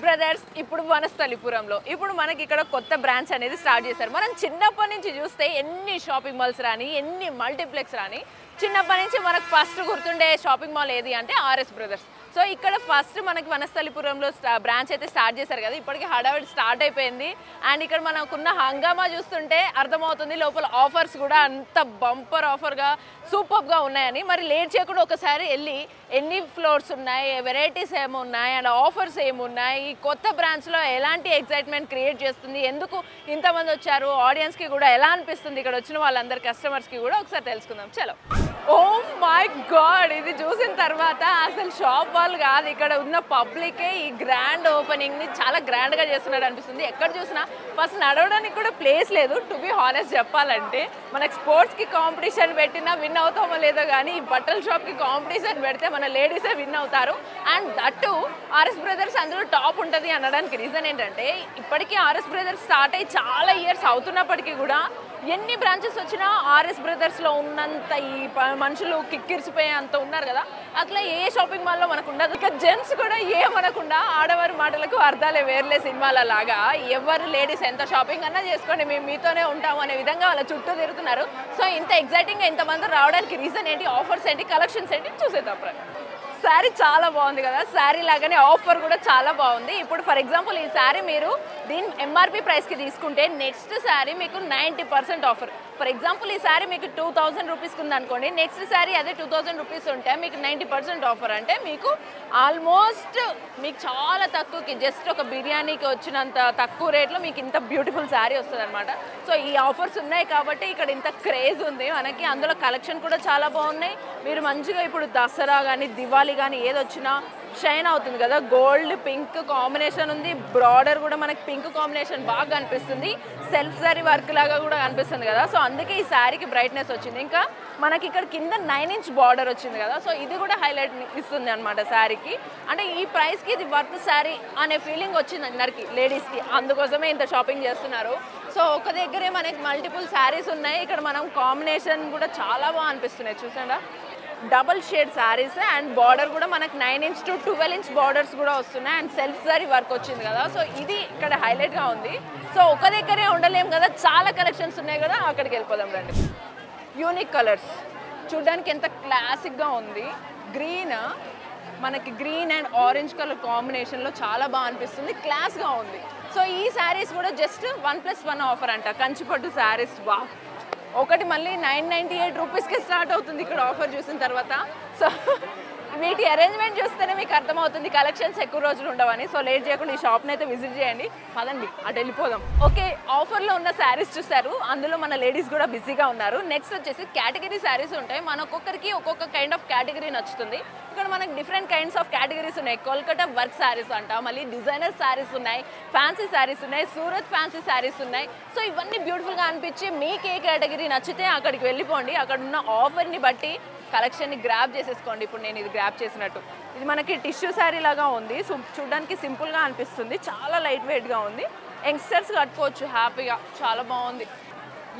Brothers ఇప్పుడు వనస్థలిపురంలో ఇప్పుడు మనకి ఇక్కడ కొత్త బ్రాంచ్ అనేది స్టార్ట్ చేశారు. మనం చిన్నప్పటి నుంచి చూస్తే ఎన్ని షాపింగ్ మాల్స్ రాని ఎన్ని మల్టీప్లెక్స్ రాని చిన్నప్పటి నుంచి మనకు ఫస్ట్ గుర్తుండే షాపింగ్ మాల్ ఏది అంటే ఆర్ఎస్ బ్రదర్స్. సో ఇక్కడ ఫస్ట్ మనకి వనస్థలిపురంలో బ్రాంచ్ అయితే స్టార్ట్ చేశారు కదా, ఇప్పటికి హడావిడి స్టార్ట్ అయిపోయింది. అండ్ ఇక్కడ మనకున్న హంగామా చూస్తుంటే అర్థమవుతుంది లోపల ఆఫర్స్ కూడా అంత బంపర్ ఆఫర్గా సూపర్గా ఉన్నాయని. మరి లేట్ చేయకుండా ఒకసారి వెళ్ళి ఎన్ని ఫ్లోర్స్ ఉన్నాయి, వెరైటీస్ ఏమున్నాయి అండ్ ఆఫర్స్ ఏమున్నాయి, ఈ కొత్త బ్రాంచ్లో ఎలాంటి ఎక్సైట్మెంట్ క్రియేట్ చేస్తుంది, ఎందుకు ఇంతమంది వచ్చారు, ఆడియన్స్కి కూడా ఎలా అనిపిస్తుంది ఇక్కడ వచ్చిన వాళ్ళందరి కస్టమర్స్కి కూడా ఒకసారి తెలుసుకుందాం. చలో. ఓ మై గాడ్, ఇది చూసిన తర్వాత అసలు షాప్ వాళ్ళు కాదు ఇక్కడ ఉన్న పబ్లికే ఈ గ్రాండ్ ఓపెనింగ్ని చాలా గ్రాండ్గా చేస్తున్నట్టు అనిపిస్తుంది. ఎక్కడ చూసినా ఫస్ట్ నడవడానికి కూడా ప్లేస్ లేదు. టు బి హానెస్ట్ చెప్పాలంటే మనకు స్పోర్ట్స్కి కాంపిటీషన్ పెట్టినా విన్ అవుతామో లేదో కానీ ఈ బట్టల షాప్కి కాంపిటీషన్ పెడితే మన లేడీసే విన్ అవుతారు. అండ్ దట్టు ఆర్ఎస్ బ్రదర్స్ అందులో టాప్ ఉంటుంది అనడానికి రీజన్ ఏంటంటే ఇప్పటికీ ఆర్ఎస్ బ్రదర్స్ స్టార్ట్ అయ్యి చాలా ఇయర్స్ అవుతున్నప్పటికీ కూడా ఎన్ని బ్రాంచెస్ వచ్చినా ఆర్ఎస్ బ్రదర్స్లో ఉన్నంత ఈ మనుషులు కిక్కిరిసిపోయే అంత ఉన్నారు కదా, అట్లా ఏ షాపింగ్ మాల్లో మనకు ఉండదు. ఇక జెంట్స్ కూడా ఏమనకుండా ఆడవారి మాటలకు అర్థాలే వేర్లే సినిమాల లాగా ఎవరు లేడీస్ ఎంత షాపింగ్ అన్నా చేసుకోండి మేము మీతోనే ఉంటాము అనే విధంగా వాళ్ళ చుట్టూ తిరుగుతున్నారు. సో ఇంత ఎగ్జైటింగ్గా ఇంతమంది రావడానికి రీజన్ ఏంటి, ఆఫర్స్ ఏంటి, కలెక్షన్స్ ఏంటి చూసేద్దాం. శారీ చాలా బాగుంది కదా, శారీ లాగానే ఆఫర్ కూడా చాలా బాగుంది. ఇప్పుడు ఫర్ ఎగ్జాంపుల్ ఈ శారీ మీరు దీని ఎంఆర్పి ప్రైస్కి తీసుకుంటే నెక్స్ట్ శారీ మీకు 90% ఆఫర్. ఫర్ ఎగ్జాంపుల్ ఈ శారీ మీకు 2000 రూపీస్కి ఉందనుకోండి, నెక్స్ట్ శారీ అదే 2000 రూపీస్ ఉంటే మీకు 90% ఆఫర్. అంటే మీకు ఆల్మోస్ట్ మీకు చాలా తక్కువకి జస్ట్ ఒక బిర్యానీకి వచ్చినంత తక్కువ రేట్లో మీకు ఇంత బ్యూటిఫుల్ శారీ వస్తుంది అనమాట. సో ఈ ఆఫర్స్ ఉన్నాయి కాబట్టి ఇక్కడ ఇంత క్రేజ్ ఉంది మనకి. అందులో కలెక్షన్ కూడా చాలా బాగున్నాయి. మీరు మంచిగా ఇప్పుడు దసరా కానీ దివాళీ కానీ ఏదొచ్చినా షైన్ అవుతుంది కదా. గోల్డ్ పింక్ కాంబినేషన్ ఉంది, బ్రాడర్ కూడా మనకి పింక్ కాంబినేషన్ బాగా అనిపిస్తుంది, సెల్ఫ్ సారీ వర్క్ లాగా కూడా అనిపిస్తుంది కదా. సో అందుకే ఈ శారీకి బ్రైట్నెస్ వచ్చింది. ఇంకా మనకి ఇక్కడ కింద 9 ఇంచ్ బార్డర్ వచ్చింది కదా, సో ఇది కూడా హైలైట్ ఇస్తుంది అనమాట శారీకి. అంటే ఈ ప్రైస్కి ఇది వర్త్ శారీ అనే ఫీలింగ్ వచ్చింది అందరికి లేడీస్కి, అందుకోసమే ఇంత షాపింగ్ చేస్తున్నారు. సో ఒక దగ్గరే మనకి మల్టిపుల్ శారీస్ ఉన్నాయి. ఇక్కడ మనం కాంబినేషన్ కూడా చాలా బాగా అనిపిస్తున్నాయి చూసారా, double shade saris and border కూడా మనకు 9 ఇంచ్ టు 12 ఇంచ్ బార్డర్స్ కూడా వస్తున్నాయి అండ్ సెల్ఫ్ సారీ వర్క్ వచ్చింది కదా. సో ఇది ఇక్కడ హైలైట్గా ఉంది. సో ఒక దగ్గరే ఉండలేం కదా, చాలా కలెక్షన్స్ ఉన్నాయి కదా, అక్కడికి వెళ్ళిపోదాం రండి. యూనిక్ కలర్స్ చూడడానికి ఎంత క్లాసిక్గా ఉంది. గ్రీన్ మనకి గ్రీన్ అండ్ ఆరెంజ్ కలర్ కాంబినేషన్లో చాలా బాగా అనిపిస్తుంది, క్లాస్గా ఉంది. సో ఈ శారీస్ కూడా జస్ట్ 1+1 ఆఫర్ అంట, కంచిపట్టు శారీస్. వా ఒకటి మళ్ళీ 998 రూపీస్కి స్టార్ట్ అవుతుంది ఇక్కడ ఆఫర్ చూసిన తర్వాత. సో వీటి అరేంజ్మెంట్ చూస్తేనే మీకు అర్థమవుతుంది కలెక్షన్స్ ఎక్కువ రోజులు ఉండవని. సో లేట్ చేయకుండా ఈ షాప్ని అయితే విజిట్ చేయండి. పదండి అటు వెళ్ళిపోదాం. ఓకే, ఆఫర్లో ఉన్న శారీస్ చూస్తారు, అందులో మన లేడీస్ కూడా బిజీగా ఉన్నారు. నెక్స్ట్ వచ్చేసి కేటగిరీ శారీస్ ఉంటాయి. మన ఒక్కొక్కరికి ఒక్కొక్క కైండ్ ఆఫ్ కేటగిరీ నచ్చుతుంది. ఇక్కడ మనకు డిఫరెంట్ కైండ్స్ ఆఫ్ కేటగిరీస్ ఉన్నాయి. కోల్కతా వర్క్ శారీస్ అంట, మళ్ళీ డిజైనర్ శారీస్ ఉన్నాయి, ఫ్యాన్సీ శారీస్ ఉన్నాయి, సూరత్ ఫ్యాన్సీ శారీస్ ఉన్నాయి. సో ఇవన్నీ బ్యూటిఫుల్గా అనిపించి మీకు ఏ కేటగిరీ నచ్చితే అక్కడికి వెళ్ళిపోండి. అక్కడ ఉన్న ఆఫర్ని బట్టి కలెక్షన్ని గ్రాప్ చేసేసుకోండి. ఇప్పుడు నేను ఇది గ్రాప్ చేసినట్టు ఇది మనకి టిష్యూ శారీ లాగా ఉంది. సో చూడడానికి సింపుల్గా అనిపిస్తుంది, చాలా లైట్ వెయిట్గా ఉంది. యంగ్స్టర్స్ కట్టుకోవచ్చు హ్యాపీగా, చాలా బాగుంది.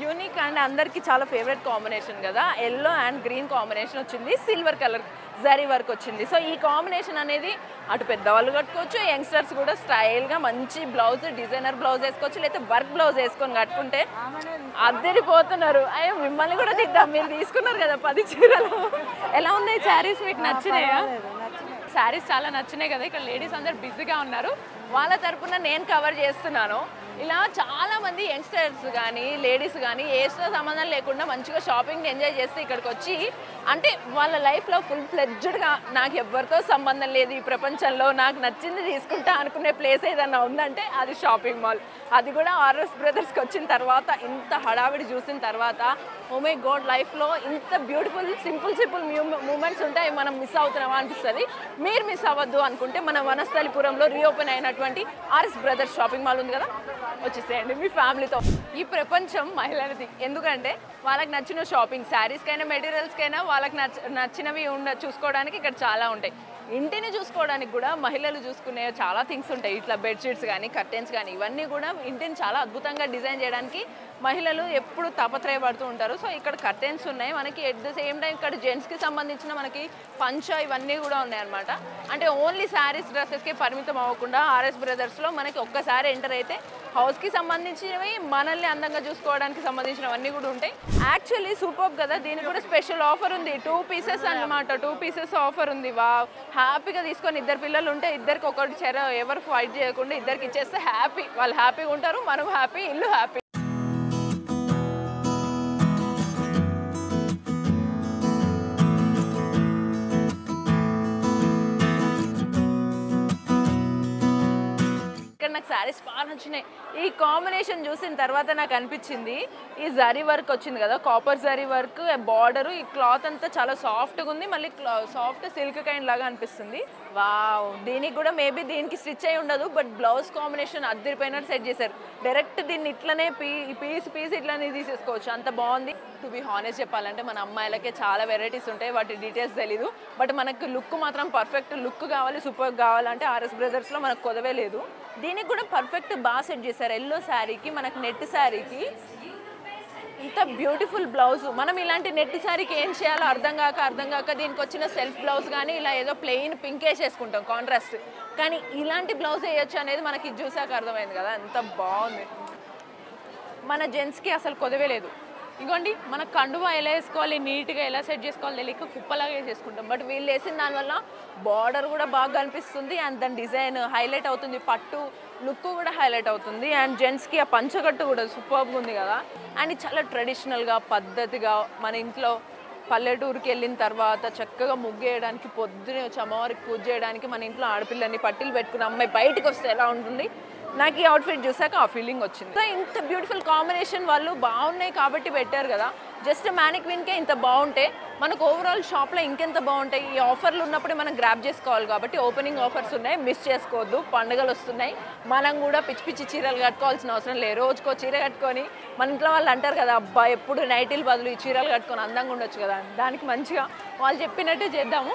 యూనిక్ అండ్ అందరికీ చాలా ఫేవరెట్ కాంబినేషన్ కదా, ఎల్లో అండ్ గ్రీన్ కాంబినేషన్ వచ్చింది, సిల్వర్ కలర్ జరీ వర్క్ వచ్చింది. సో ఈ కాంబినేషన్ అనేది అటు పెద్దవాళ్ళు కట్టుకోవచ్చు, యంగ్స్టర్స్ కూడా స్టైల్గా మంచి బ్లౌజ్ డిజైనర్ బ్లౌజ్ వేసుకోవచ్చు, లేకపోతే వర్క్ బ్లౌజ్ వేసుకొని కట్టుకుంటే అద్దరిపోతున్నారు. అయ్యో మిమ్మల్ని కూడా తింటాం, మీరు తీసుకున్నారు కదా 10 చీరలు. ఎలా ఉన్నాయి శారీస్, మీకు నచ్చినాయా? శారీస్ చాలా నచ్చినాయి కదా. ఇక్కడ లేడీస్ అందరు బిజీగా ఉన్నారు, వాళ్ళ తరపున నేను కవర్ చేస్తున్నాను. ఇలా చాలామంది యంగ్స్టర్స్ కానీ లేడీస్ కానీ ఏజ్తో సంబంధం లేకుండా మంచిగా షాపింగ్ని ఎంజాయ్ చేస్తే ఇక్కడికి వచ్చి అంటే వాళ్ళ లైఫ్లో ఫుల్ ఫ్లెడ్జ్డ్గా నాకు ఎవరితో సంబంధం లేదు ఈ ప్రపంచంలో, నాకు నచ్చింది తీసుకుంటా అనుకునే ప్లేస్ ఏదన్నా ఉందంటే అది షాపింగ్ మాల్. అది కూడా ఆర్ఎస్ బ్రదర్స్కి వచ్చిన తర్వాత, ఇంత హడావిడి చూసిన తర్వాత ఓ మై గాడ్ లైఫ్లో ఇంత బ్యూటిఫుల్ సింపుల్ మూమెంట్స్ ఉంటాయి, మనం మిస్ అవుతున్నామా అనిపిస్తుంది. మీరు మిస్ అవ్వద్దు అనుకుంటే మన వనస్థలిపురంలో రీఓపెన్ అయినటువంటి ఆర్ఎస్ బ్రదర్స్ షాపింగ్ మాల్ ఉంది కదా, వచ్చేసేయండి మీ ఫ్యామిలీతో. ఈ ప్రపంచం మహిళలది, ఎందుకంటే వాళ్ళకి నచ్చిన షాపింగ్ శారీస్కైనా మెటీరియల్స్కైనా వాళ్ళకి నచ్చినవి చూసుకోవడానికి ఇక్కడ చాలా ఉంటాయి. ఇంటిని చూసుకోవడానికి కూడా మహిళలు చూసుకునే చాలా థింగ్స్ ఉంటాయి. ఇట్లా బెడ్షీట్స్ కానీ కర్టెన్స్ కానీ ఇవన్నీ కూడా ఇంటిని చాలా అద్భుతంగా డిజైన్ చేయడానికి మహిళలు ఎప్పుడు తాపత్రయపడుతూ ఉంటారు. సో ఇక్కడ కర్టెన్స్ ఉన్నాయి మనకి. ఎట్ ద సేమ్ టైం ఇక్కడ జెంట్స్కి సంబంధించిన మనకి పంచ ఇవన్నీ కూడా ఉన్నాయి అనమాట. అంటే ఓన్లీ శారీస్ డ్రెస్సెస్కి పరిమితం అవ్వకుండా ఆర్ఎస్ బ్రదర్స్లో మనకి ఒక్కసారి ఎంటర్ అయితే హౌస్కి సంబంధించినవి, మనల్ని అందంగా చూసుకోవడానికి సంబంధించినవన్నీ కూడా ఉంటాయి. యాక్చువల్లీ సూపర్ కదా, దీనికి కూడా స్పెషల్ ఆఫర్ ఉంది. 2 పీసెస్ అనమాట. 2 పీసెస్ ఆఫర్ ఉంది. వా హ్యాపీగా తీసుకొని, 2 పిల్లలు ఉంటే ఇద్దరికి ఒకటి చెర, ఎవరు ఫైట్ చేయకుండా ఇద్దరికి ఇచ్చేస్తే హ్యాపీ. వాళ్ళు హ్యాపీగా ఉంటారు, మనం హ్యాపీ, ఇల్లు హ్యాపీ. నాకు శారీస్ బాగా నచ్చినాయి. ఈ కాంబినేషన్ చూసిన తర్వాత నాకు అనిపించింది ఈ జరీ వర్క్ వచ్చింది కదా, కాపర్ జరీ వర్క్ బార్డర్, ఈ క్లాత్ అంతా చాలా సాఫ్ట్గా ఉంది. మళ్ళీ సాఫ్ట్ సిల్క్ కైండ్ లాగా అనిపిస్తుంది. వావ్, దీనికి కూడా మేబీ దీనికి స్టిచ్ అయి ఉండదు, బట్ బ్లౌజ్ కాంబినేషన్ అద్దరిపోయినట్టు సెట్ చేశారు. డైరెక్ట్ దీన్ని ఇట్లనే పీస్ ఇట్లానే తీసేసుకోవచ్చు, అంత బాగుంది. టు బి హానెస్ట్ చెప్పాలంటే మన అమ్మాయిలకే చాలా వెరైటీస్ ఉంటాయి, వాటి డీటెయిల్స్ తెలీదు. బట్ మనకు లుక్ మాత్రం పర్ఫెక్ట్ లుక్ కావాలి, సూపర్ కావాలంటే ఆర్ఎస్ బ్రదర్స్లో మనకు కొదవే లేదు. దీనికి కూడా పర్ఫెక్ట్ బాగా సెట్ చేశారు. ఎల్లో శారీకి, మనకు నెట్ శారీకి ఇంత బ్యూటిఫుల్ బ్లౌజ్. మనం ఇలాంటి నెట్ శారీకి ఏం చేయాలో అర్థం కాక దీనికి వచ్చిన సెల్ఫ్ బ్లౌజ్ కానీ ఇలా ఏదో ప్లెయిన్ పింక్ వేసేసుకుంటాం కాంట్రాస్ట్. కానీ ఇలాంటి బ్లౌజ్ వేయొచ్చు అనేది మనకి చూసాక అర్థమైంది కదా, ఎంత బాగుంది. మన జెంట్స్కి అసలు కొదవే లేదు. ఇంకోండి మన కండువా ఎలా వేసుకోవాలి, నీట్గా ఎలా సెట్ చేసుకోవాలి తెలియక కుప్పలాగా వేసేసుకుంటాం. బట్ వీళ్ళు వేసిన దానివల్ల బార్డర్ కూడా బాగా కనిపిస్తుంది, అండ్ దాని డిజైన్ హైలైట్ అవుతుంది, పట్టు లుక్ కూడా హైలైట్ అవుతుంది. అండ్ జెంట్స్కి ఆ పంచకట్టు కూడా సూపర్గా ఉంది కదా. అండ్ చాలా ట్రెడిషనల్గా పద్ధతిగా మన ఇంట్లో పల్లెటూరుకి వెళ్ళిన తర్వాత చక్కగా ముగ్గేయడానికి, పొద్దునే అమ్మవారికి పూజ చేయడానికి మన ఇంట్లో ఆడపిల్లని పట్టీలు పెట్టుకున్న అమ్మాయి బయటకు వస్తే ఎలా ఉంటుంది, నాకు ఈ అవుట్ఫిట్ చూసాక ఆ ఫీలింగ్ వచ్చింది. సో ఇంత బ్యూటిఫుల్ కాంబినేషన్ వాళ్ళు బాగున్నాయి కాబట్టి పెట్టారు కదా. జస్ట్ మ్యానిక్విన్కే ఇంత బాగుంటే మనకు ఓవరాల్ షాప్లో ఇంకెంత బాగుంటాయి. ఈ ఆఫర్లు ఉన్నప్పుడే మనం గ్రాప్ చేసుకోవాలి కాబట్టి ఓపెనింగ్ ఆఫర్స్ ఉన్నాయి, మిస్ చేసుకోవద్దు. పండుగలు వస్తున్నాయి, మనం కూడా పిచ్చి పిచ్చి చీరలు కట్టుకోవాల్సిన అవసరం లేదు. రోజుకో చీర కట్టుకొని, మన ఇంట్లో వాళ్ళు అంటారు కదా, అబ్బా ఎప్పుడు నైటీలు బదులు ఈ చీరలు కట్టుకొని అందంగా ఉండొచ్చు కదా, దానికి మంచిగా వాళ్ళు చెప్పినట్టే చేద్దాము.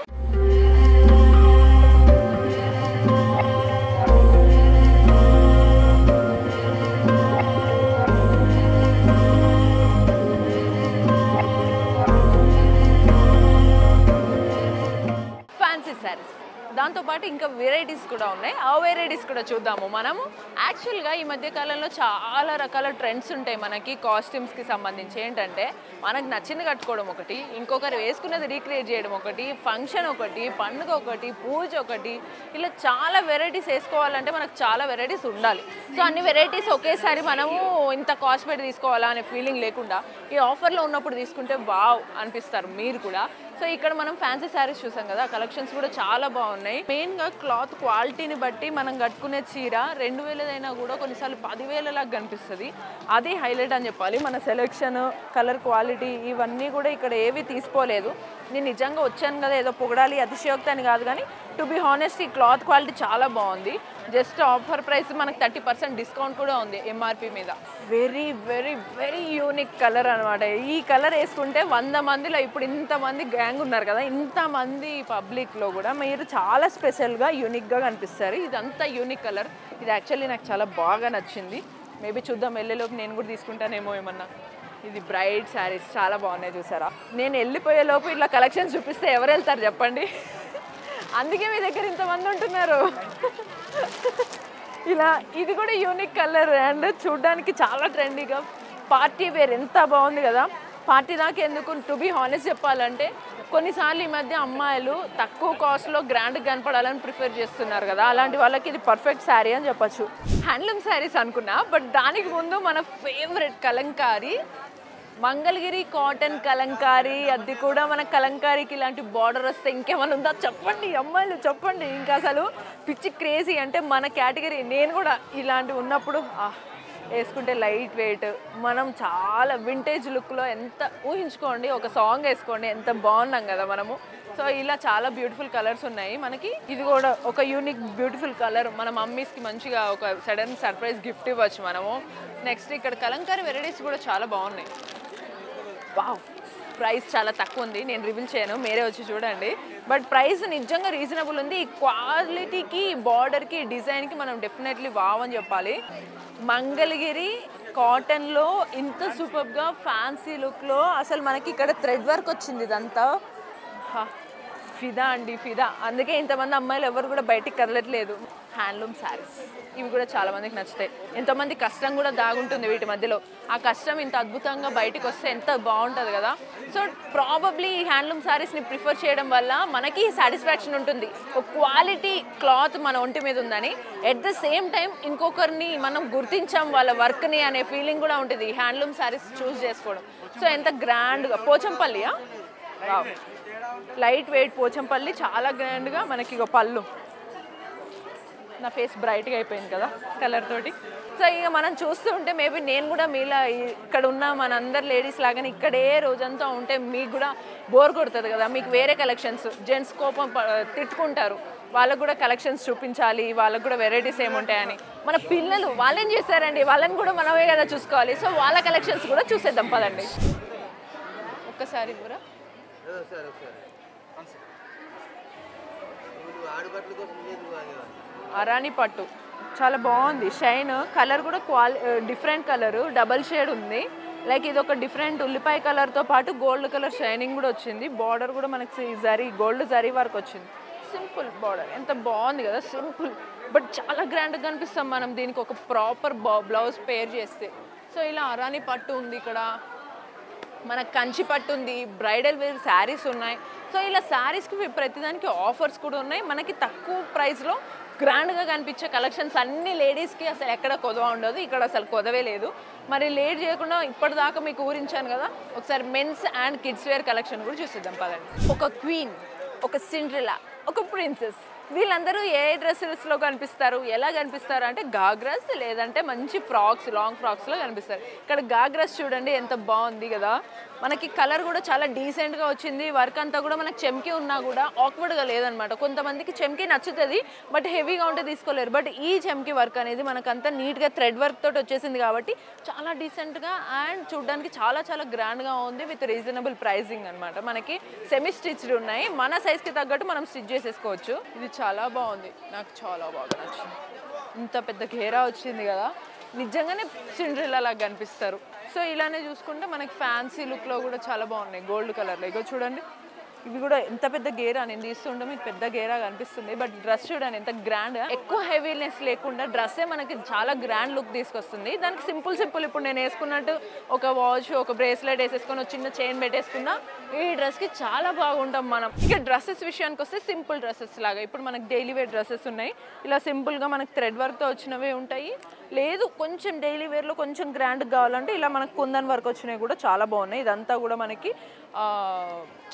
శారీస్ దాంతోపాటు ఇంకా వెరైటీస్ కూడా ఉన్నాయి, ఆ వెరైటీస్ కూడా చూద్దాము మనము. యాక్చువల్గా ఈ మధ్యకాలంలో చాలా రకాల ట్రెండ్స్ ఉంటాయి మనకి కాస్ట్యూమ్స్కి సంబంధించి. ఏంటంటే మనకు నచ్చింది కట్టుకోవడం ఒకటి, ఇంకొకరు వేసుకున్నది రీక్రియేట్ చేయడం ఒకటి, ఫంక్షన్ ఒకటి, పండుగ ఒకటి, పూజ ఒకటి, ఇలా చాలా వెరైటీస్ వేసుకోవాలంటే మనకు చాలా వెరైటీస్ ఉండాలి. సో అన్ని వెరైటీస్ ఒకేసారి మనము ఇంత కాస్ట్ పెట్టి తీసుకోవాలా అనే ఫీలింగ్ లేకుండా ఈ ఆఫర్లో ఉన్నప్పుడు తీసుకుంటే వావ్ అనిపిస్తారు మీరు కూడా. సో ఇక్కడ మనం ఫ్యాన్సీ శారీస్ చూసాం కదా, కలెక్షన్స్ కూడా చాలా బాగున్నాయి. మెయిన్గా క్లాత్ క్వాలిటీని బట్టి మనం కట్టుకునే చీర 2000 అయినా కూడా కొన్నిసార్లు 10,000 లాగా కనిపిస్తుంది. అది హైలైట్ అని చెప్పాలి. మన సెలెక్షన్, కలర్ క్వాలిటీ ఇవన్నీ కూడా ఇక్కడ ఏవి తీసుకోలేదు. నేను నిజంగా వచ్చాను కదా ఏదో పొగడాలి అతిశయోక్తి అని కాదు, కానీ టు బి హానెస్ట్ ఈ క్లాత్ క్వాలిటీ చాలా బాగుంది. జస్ట్ ఆఫర్ ప్రైస్ మనకు 30% డిస్కౌంట్ కూడా ఉంది ఎంఆర్పి మీద. Very very very unique colour అనమాట. ఈ కలర్ వేసుకుంటే 100 మందిలో, ఇప్పుడు ఇంతమంది గ్యాంగ్ ఉన్నారు కదా, ఇంతమంది పబ్లిక్లో కూడా మీరు చాలా స్పెషల్గా యూనిక్గా కనిపిస్తారు. ఇదంతా యూనిక్ కలర్. ఇది యాక్చువల్లీ నాకు చాలా బాగా నచ్చింది. మేబీ చూద్దాం వెళ్ళేలోపు నేను కూడా తీసుకుంటానేమో ఏమన్నా. ఇది బ్రైడ్ శారీస్ చాలా బాగున్నాయి చూసారా. నేను వెళ్ళిపోయేలోపు ఇట్లా కలెక్షన్స్ చూపిస్తే ఎవరు వెళ్తారు చెప్పండి. అందుకే మీ దగ్గర ఇంతమంది ఉంటున్నారు. ఇలా ఇది కూడా యూనిక్ కలర్ అండ్ చూడడానికి చాలా ట్రెండీగా పార్టీ వేర్, ఎంత బాగుంది కదా. పార్టీ దాకా ఎందుకు, టు బి హానెస్ట్ చెప్పాలంటే కొన్నిసార్లు ఈ మధ్య అమ్మాయిలు తక్కువ కాస్ట్లో గ్రాండ్గా కనపడాలని ప్రిఫర్ చేస్తున్నారు కదా, అలాంటి వాళ్ళకి ఇది పర్ఫెక్ట్ శారీ అని చెప్పచ్చు. హ్యాండ్లూమ్ శారీస్ అనుకున్నా, బట్ దానికి ముందు మన ఫేవరెట్ కలంకారీ మంగళగిరి కాటన్ కలంకారీ. అది కూడా మన కలంకారీకి ఇలాంటి బార్డర్ వస్తే ఇంకేమైనా ఉందా చెప్పండి అమ్మాయిలు, చెప్పండి. ఇంకా అసలు పిచ్చి క్రేజీ. అంటే మన కేటగిరీ, నేను కూడా ఇలాంటివి ఉన్నప్పుడు వేసుకుంటే లైట్ వెయిట్, మనం చాలా వింటేజ్ లుక్లో, ఎంత ఊహించుకోండి ఒక సాంగ్ వేసుకోండి ఎంత బాగున్నాం కదా మనము. సో ఇలా చాలా బ్యూటిఫుల్ కలర్స్ ఉన్నాయి మనకి. ఇది కూడా ఒక యూనిక్ బ్యూటిఫుల్ కలర్, మన మమ్మీస్కి మంచిగా ఒక సడన్ సర్ప్రైజ్ గిఫ్ట్ ఇవ్వచ్చు మనము. నెక్స్ట్ ఇక్కడ కలంకారీ వెరైటీస్ కూడా చాలా బాగున్నాయి. వావ్, ప్రైస్ చాలా తక్కువ ఉంది, నేను రివీల్ చేయను, మీరే వచ్చి చూడండి. బట్ ప్రైస్ నిజంగా రీజనబుల్ ఉంది. ఈ క్వాలిటీకి, బార్డర్కి, డిజైన్కి మనం డెఫినెట్లీ వావ్ అని చెప్పాలి. మంగళగిరి కాటన్లో ఇంత సూపర్గా ఫ్యాన్సీ లుక్లో అసలు మనకి ఇక్కడ థ్రెడ్ వర్క్ వచ్చింది ఇదంతా. ఫిదా అండి, ఫిదా. అందుకే ఇంతమంది అమ్మాయిలు ఎవరు కూడా బయటికి కదలట్లేదు. హ్యాండ్లూమ్ శారీస్ ఇవి కూడా చాలా మందికి నచ్చుతాయి. ఎంతోమంది కష్టం కూడా దాగుంటుంది వీటి మధ్యలో. ఆ కష్టం ఇంత అద్భుతంగా బయటికి వస్తే ఎంత బాగుంటుంది కదా. సో ప్రాబబ్లీ ఈ హ్యాండ్లూమ్ శారీస్ని ప్రిఫర్ చేయడం వల్ల మనకి సాటిస్ఫాక్షన్ ఉంటుంది, ఒక క్వాలిటీ క్లాత్ మన ఒంటి మీద ఉందని. ఎట్ ద సేమ్ టైం ఇంకొకరిని మనం గుర్తించాం వాళ్ళ వర్క్ని అనే ఫీలింగ్ కూడా ఉంటుంది ఈ హ్యాండ్లూమ్ శారీస్ చూస్ చేసుకోవడం. సో ఎంత గ్రాండ్గా పోచంపల్లియా, లైట్ వెయిట్ పోచంపల్లి, చాలా గ్రాండ్గా మనకి ఇక పళ్ళు. నా ఫేస్ బ్రైట్గా అయిపోయింది కదా కలర్ తోటి. సో ఇక మనం చూస్తూ ఉంటే మేబీ నేను కూడా మీలా ఇక్కడ ఉన్న మనందరు లేడీస్ లాగానే ఇక్కడే రోజంతా ఉంటే మీకు కూడా బోర్ కొడుతుంది కదా. మీకు వేరే కలెక్షన్స్, జెంట్స్ కోపం తిట్టుకుంటారు, వాళ్ళకు కూడా కలెక్షన్స్ చూపించాలి, వాళ్ళకు కూడా వెరైటీస్ ఏముంటాయని. మన పిల్లలు వాళ్ళేం చేస్తారండి, వాళ్ళని కూడా మనమే కదా చూసుకోవాలి. సో వాళ్ళ కలెక్షన్స్ కూడా చూసేద్దాం పదండి. ఒక్కసారి కూడా అరాని పట్టు చాలా బాగుంది. షైన్ కలర్ కూడా డిఫరెంట్ కలరు, డబల్ షేడ్ ఉంది. లైక్ ఇది ఒక డిఫరెంట్ ఉల్లిపాయ కలర్తో పాటు గోల్డ్ కలర్ షైనింగ్ కూడా వచ్చింది. బార్డర్ కూడా మనకి జరీ, గోల్డ్ జరీ వర్క్ వచ్చింది. సింపుల్ బార్డర్, ఎంత బాగుంది కదా, సింపుల్ బట్ చాలా గ్రాండ్గా కనిపిస్తాం మనం దీనికి ఒక ప్రాపర్ బ్లౌజ్ పేర్ చేస్తే. సో ఇలా అరాని పట్టు ఉంది, ఇక్కడ మనకు కంచి పట్టు ఉంది, బ్రైడల్ వేర్ శారీస్ ఉన్నాయి. సో ఇలా శారీస్కి ప్రతిదానికి ఆఫర్స్ కూడా ఉన్నాయి. మనకి తక్కువ ప్రైస్లో గ్రాండ్గా కనిపించే కలెక్షన్స్ అన్ని లేడీస్కి అసలు ఎక్కడ కొదవ ఉండదు, ఇక్కడ అసలు కొదవే లేదు. మరి లేట్ చేయకుండా ఇప్పటిదాకా మీకు ఊరించాను కదా, ఒకసారి men's and kids wear collection కూడా చూసేద్దాం పదండి. ఒక క్వీన్, ఒక సిండ్రెల్లా, ఒక ప్రిన్సెస్, వీళ్ళందరూ ఏ డ్రెస్సెస్లో కనిపిస్తారు, ఎలా కనిపిస్తారు అంటే గాగ్రాస్ లేదంటే మంచి ఫ్రాక్స్, లాంగ్ ఫ్రాక్స్లో కనిపిస్తారు. ఇక్కడ గాగ్రాస్ చూడండి ఎంత బాగుంది కదా. మనకి కలర్ కూడా చాలా డీసెంట్గా వచ్చింది. వర్క్ అంతా కూడా మనకి చెమ్కి ఉన్నా కూడా ఆక్వర్డ్గా లేదనమాట. కొంతమందికి చెమ్కి నచ్చుతుంది బట్ హెవీగా ఉంటే తీసుకోలేరు. బట్ ఈ చెమ్కి వర్క్ అనేది మనకంతా నీట్గా థ్రెడ్ వర్క్ తోటి వచ్చేసింది కాబట్టి చాలా డీసెంట్గా అండ్ చూడడానికి చాలా చాలా గ్రాండ్గా ఉంది విత్ రీజనబుల్ ప్రైజింగ్ అనమాట. మనకి సెమీ స్టిచ్డ్ ఉన్నాయి, మన సైజ్కి తగ్గట్టు మనం స్టిచ్ చేసేసుకోవచ్చు. ఇది చాలా బాగుంది, నాకు చాలా బాగా నచ్చింది. ఇంత పెద్ద ఘేరా వచ్చింది కదా, నిజంగానే సిండ్రెల్లా లాగా కనిపిస్తారు. సో ఇలానే చూసుకుంటే మనకి ఫ్యాన్సీ లుక్లో కూడా చాలా బాగున్నాయి గోల్డ్ కలర్లో. ఇగో చూడండి, ఇవి కూడా ఎంత పెద్ద గేరా, నేను తీస్తుంటే మీకు పెద్ద గేరా కనిపిస్తుంది బట్ డ్రెస్ చూడండి ఎంత గ్రాండ్. ఎక్కువ హెవీనెస్ లేకుండా డ్రెస్సే మనకి చాలా గ్రాండ్ లుక్ తీసుకొస్తుంది. దానికి సింపుల్ ఇప్పుడు నేను వేసుకున్నట్టు ఒక వాచ్, ఒక బ్రేస్లెట్ వేసేసుకొని ఒక చిన్న చైన్ పెట్టేసుకున్నా ఈ డ్రెస్కి చాలా బాగుంటాం మనం. ఇక డ్రెస్సెస్ విషయానికి వస్తే సింపుల్ డ్రెస్సెస్ లాగా ఇప్పుడు మనకి డైలీ వేర్ డ్రెస్సెస్ ఉన్నాయి. ఇలా సింపుల్గా మనకి థ్రెడ్ వర్క్తో వచ్చినవే ఉంటాయి. లేదు కొంచెం డైలీ వేర్లో కొంచెం గ్రాండ్గా కావాలంటే ఇలా మనకు కుందన్ వర్క్ వచ్చినవి కూడా చాలా బాగున్నాయి. ఇదంతా కూడా మనకి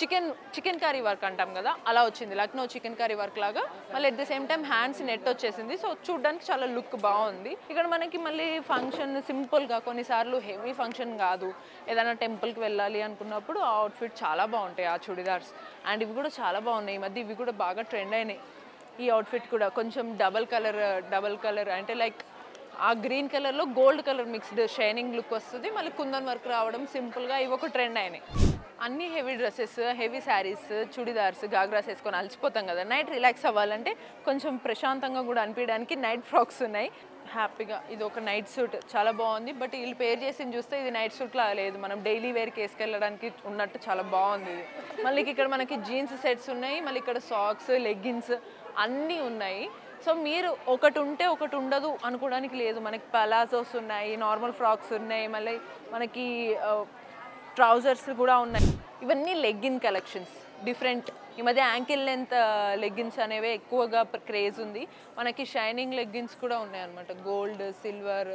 చికెన్ కర్రీ వర్క్ అంటాం కదా అలా వచ్చింది, లక్నో చికెన్ కర్రీ వర్క్ లాగా. మళ్ళీ at the same time hands net వచ్చేసింది. సో చూడడానికి చాలా లుక్ బాగుంది. ఇక్కడ మనకి మళ్ళీ ఫంక్షన్ సింపుల్గా, కొన్నిసార్లు హెవీ ఫంక్షన్ కాదు, ఏదైనా టెంపుల్కి వెళ్ళాలి అనుకున్నప్పుడు ఆ అవుట్ఫిట్ చాలా బాగుంటాయి ఆ చుడిదార్స్. అండ్ ఇవి కూడా చాలా బాగున్నాయి ఈ మధ్య, ఇవి కూడా బాగా ట్రెండ్ అయినాయి. ఈ అవుట్ఫిట్ కూడా కొంచెం డబల్ కలర్ అంటే లైక్ ఆ గ్రీన్ కలర్లో gold colour mixed shining look వస్తుంది. మళ్ళీ కుందన్ వర్క్ రావడం సింపుల్గా, ఇవి ఒక ట్రెండ్ అయినాయి. అన్ని heavy dresses, heavy saris, churidars, ghagras వేసుకొని అలసిపోతాం కదా, నైట్ రిలాక్స్ అవ్వాలంటే కొంచెం ప్రశాంతంగా కూడా అనిపించడానికి నైట్ ఫ్రాక్స్ ఉన్నాయి హ్యాపీగా. ఇది ఒక నైట్ సూట్ చాలా బాగుంది బట్ వీళ్ళు పేర్ చేసి చూస్తే ఇది నైట్ సూట్లా లేదు, మనం డైలీ వేర్కి వేసుకెళ్ళడానికి ఉన్నట్టు చాలా బాగుంది ఇది. మళ్ళీ ఇక్కడ మనకి జీన్స్ సెట్స్ ఉన్నాయి, మళ్ళీ ఇక్కడ సాక్స్, లెగ్గిన్స్ అన్నీ ఉన్నాయి. సో మీరు ఒకటి ఉంటే ఒకటి ఉండదు అనుకోవడానికి లేదు. మనకి పలాజోస్ ఉన్నాయి, నార్మల్ ఫ్రాక్స్ ఉన్నాయి, మళ్ళీ మనకి ట్రౌజర్స్ కూడా ఉన్నాయి. ఇవన్నీ లెగ్గిన్ కలెక్షన్స్ డిఫరెంట్. ఈ మధ్య యాంకిల్ లెంత్ లెగ్గిన్స్ అనేవి ఎక్కువగా క్రేజ్ ఉంది. మనకి షైనింగ్ లెగ్గిన్స్ కూడా ఉన్నాయి అనమాట, గోల్డ్, సిల్వర్,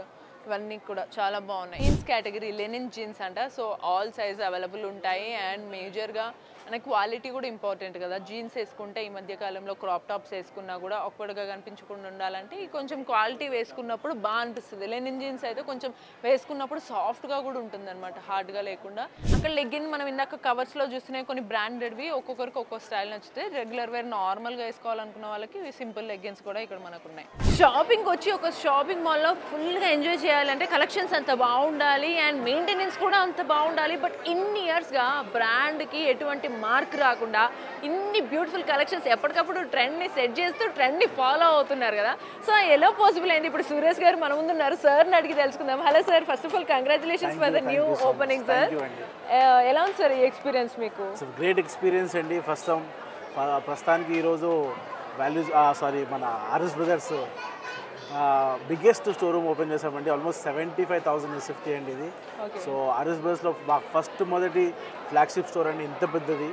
ఇవన్నీ కూడా చాలా బాగున్నాయి. జీన్స్ కేటగిరీ లెనిన్ జీన్స్ అంట. సో ఆల్ సైజ్ అవైలబుల్ ఉంటాయి అండ్ మేజర్గా మనకి క్వాలిటీ కూడా ఇంపార్టెంట్ కదా. జీన్స్ వేసుకుంటే ఈ మధ్య కాలంలో క్రాప్ టాప్స్ వేసుకున్నా కూడా ఆక్వర్డ్గా కనిపించకుండా ఉండాలంటే ఈ కొంచెం క్వాలిటీ వేసుకున్నప్పుడు బాగా అనిపిస్తుంది. లెనిన్ జీన్స్ అయితే కొంచెం వేసుకున్నప్పుడు సాఫ్ట్గా కూడా ఉంటుంది అనమాట, హార్డ్గా లేకుండా. అక్కడ లెగ్గిన్ మనం ఇందాక కవర్స్లో చూస్తున్నాయి కొన్ని బ్రాండెడ్వి, ఒక్కొక్కరికి ఒక్కొక్క స్టైల్ నచ్చితే. రెగ్యులర్ వేర్ నార్మల్గా వేసుకోవాలనుకున్న వాళ్ళకి సింపుల్ లెగ్గిన్స్ కూడా ఇక్కడ మనకు ఉన్నాయి. షాపింగ్ వచ్చి ఒక షాపింగ్ మాల్లో ఫుల్గా ఎంజాయ్ చేయాలంటే కలెక్షన్స్ అంత బాగుండాలి అండ్ మెయింటెనెన్స్ కూడా అంత బాగుండాలి. బట్ ఇన్ని ఇయర్స్గా బ్రాండ్కి ఎటువంటి మార్క్ రాకుండా ఇన్ని బ్యూటిఫుల్ కలెక్షన్స్ ఎప్పటికప్పుడు ట్రెండ్ని సెట్ చేస్తూ ట్రెండ్ని ఫాలో అవుతున్నారు కదా. సో ఎలా పాసిబుల్ అయింది? ఇప్పుడు సురేష్ గారు మన ముందు ఉన్నారు, సార్ని అడిగి తెలుసుకుందాం. Hello sir, first of all congratulations for the new opening sir. ఎలా ఉంది సార్ ఈ ఎక్స్పీరియన్స్ మీకు? గ్రేట్ ఎక్స్పీరియన్స్ అండి. ప్రస్తుతానికి ఈరోజు మన RS brothers biggest store room open చేసామండి. ఆల్మోస్ట్ 75,000 SFT అండి ఇది. సో ఆర్ఎస్ బ్రదర్స్లో ఫస్ట్ మొదటి ఫ్లాగ్షిప్ స్టోర్ అండి, ఇంత పెద్దది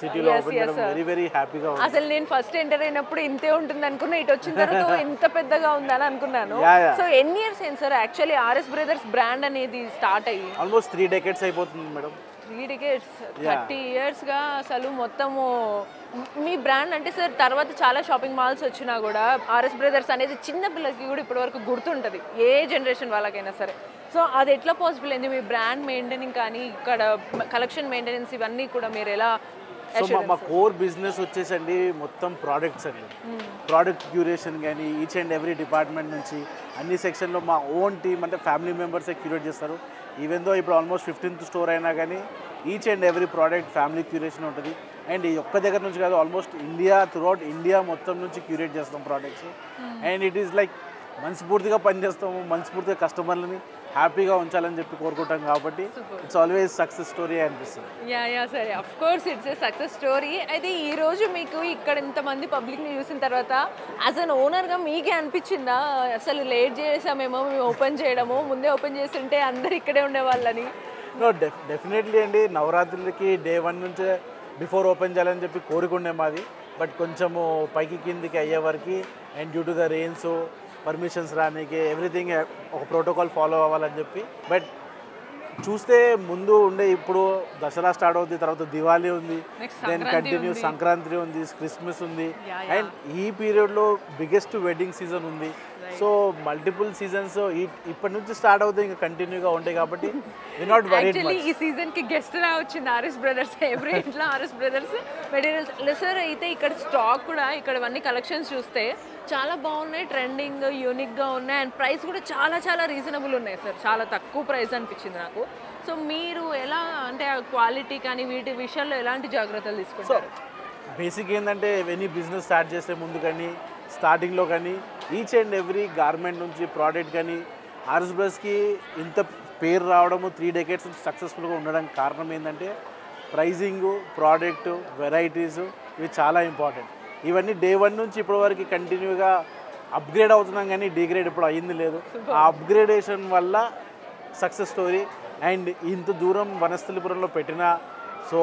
సిటీలో ఓపెన్ చేయడం వెరీ వెరీ హ్యాపీగా ఉంది. అసలు నేను ఫస్ట్ ఎంటర్ అయినప్పుడు ఇంతే ఉంటుంది అనుకున్నా, ఇటు వచ్చిన తర్వాత ఇంత పెద్దగా ఉందని అనుకున్నాను. సో ఎన్ని ఇయర్స్ అయింది sir actually RS brothers brand అనేది స్టార్ట్ అయ్యి? ఆల్మోస్ట్ 3 decades అయిపోతుంది మేడం. 3 decades, 30 yearsగా అసలు మొత్తము మీ బ్రాండ్ అంటే సార్. తర్వాత చాలా షాపింగ్ మాల్స్ వచ్చినా కూడా ఆర్ఎస్ బ్రదర్స్ అనేది చిన్న పిల్లలకి కూడా ఇప్పటివరకు గుర్తుంటుంది, ఏ జనరేషన్ వాళ్ళకైనా సరే. సో అది ఎట్లా పాసిబుల్ అయింది? మీ బ్రాండ్ మెయింటైనింగ్ కానీ ఇక్కడ కలెక్షన్ మెయింటెనెన్స్ ఇవన్నీ కూడా మీరు ఎలా? సో మా కోర్ బిజినెస్ వచ్చేసండి మొత్తం ప్రోడక్ట్స్ అండి. ప్రోడక్ట్ క్యూరేషన్ కానీ ఈచ్ అండ్ ఎవ్రీ డిపార్ట్మెంట్ నుంచి అన్ని సెక్షన్లో మా ఓన్ టీమ్ అంటే ఫ్యామిలీ మెంబర్సే క్యూరేట్ చేస్తారు. ఈవెన్ దో ఇప్పుడు ఆల్మోస్ట్ 15th స్టోర్ అయినా కానీ each and every product family curation ఉంటుంది. అండ్ ఈ ఒక్క దగ్గర నుంచి కాదు, ఆల్మోస్ట్ త్రూఅవుట్ ఇండియా మొత్తం నుంచి క్యూరేట్ చేస్తాం products. And it is like మనస్ఫూర్తిగా పనిచేస్తాము, మనస్ఫూర్తిగా కస్టమర్లని హ్యాపీగా ఉంచాలని చెప్పి కోరుకుంటాం కాబట్టి ఇట్స్ ఆల్వేస్ సక్సెస్ స్టోరీ అనిపిస్తుంది. యా సరే, of course it's a success story. అయితే ఈ రోజు మీకు ఇక్కడ ఇంతమంది పబ్లిక్ని చూసిన తర్వాత యాజ్ అన్ ఓనర్గా మీకే అనిపించిందా అసలు లేట్ చేసామేమో మేము ఓపెన్ చేయడము, ముందే ఓపెన్ చేస్తుంటే అందరు ఇక్కడే ఉండేవాళ్ళని? నో, డెఫినెట్లీ అండి. నవరాత్రులకి Day 1 నుంచే బిఫోర్ ఓపెన్ చేయాలని చెప్పి కోరుకుండే మాది. బట్ కొంచెము పైకి కిందికి అయ్యే వరకు and due to the rains permissions రానికి ఎవ్రీథింగ్ ఒక ప్రోటోకాల్ ఫాలో అవ్వాలని చెప్పి. బట్ చూస్తే ముందు ఉండే ఇప్పుడు దసరా స్టార్ట్ అవుతుంది, తర్వాత దివాళీ ఉంది, దెన్ కంటిన్యూ సంక్రాంతి ఉంది, క్రిస్మస్ ఉంది, అండ్ ఈ పీరియడ్లో బిగ్గెస్ట్ వెడ్డింగ్ సీజన్ ఉంది. సో మల్టిపుల్ సీజన్స్ ఇప్పటి నుంచి స్టార్ట్ అవుతాయి, ఇంకా కంటిన్యూగా ఉంటాయి కాబట్టి ఈ సీజన్ కి గెస్ట్ లా వచ్చింది ఆర్ఎస్ బ్రదర్స్. ఎవ్రీ ఇంట్లో ఆర్ఎస్ బ్రదర్స్ మెటీరియల్స్ సార్. అయితే ఇక్కడ స్టాక్ కూడా ఇక్కడ అన్ని కలెక్షన్స్ చూస్తే చాలా బాగున్నాయి, ట్రెండింగ్ యూనిక్గా ఉన్నాయి, అండ్ ప్రైస్ కూడా చాలా చాలా రీజనబుల్ ఉన్నాయి సార్. చాలా తక్కువ ప్రైస్ అనిపించింది నాకు. సో మీరు ఎలా అంటే క్వాలిటీ కానీ వీటి విషయాల్లో ఎలాంటి జాగ్రత్తలు తీసుకుంటారు? బేసిక్ ఏంటంటే ఎనీ బిజినెస్ స్టార్ట్ చేసే ముందు కానీ స్టార్టింగ్లో కానీ ఈచ్ అండ్ ఎవ్రీ గార్మెంట్ నుంచి ప్రోడక్ట్ కానీ ఆర్ఎస్ బ్రదర్స్కి ఇంత పేరు రావడము 3 decades నుంచి సక్సెస్ఫుల్గా ఉండడానికి కారణం ఏంటంటే ప్రైజింగు, ప్రోడక్ట్, వెరైటీసు ఇవి చాలా ఇంపార్టెంట్. ఇవన్నీ Day 1 నుంచి ఇప్పటి వరకు కంటిన్యూగా అప్గ్రేడ్ అవుతున్నాం కానీ డిగ్రేడ్ ఇప్పుడు అయ్యింది లేదు. ఆ అప్గ్రేడేషన్ వల్ల సక్సెస్ స్టోరీ. అండ్ ఇంత దూరం వనస్థలిపురంలో పెట్టిన సో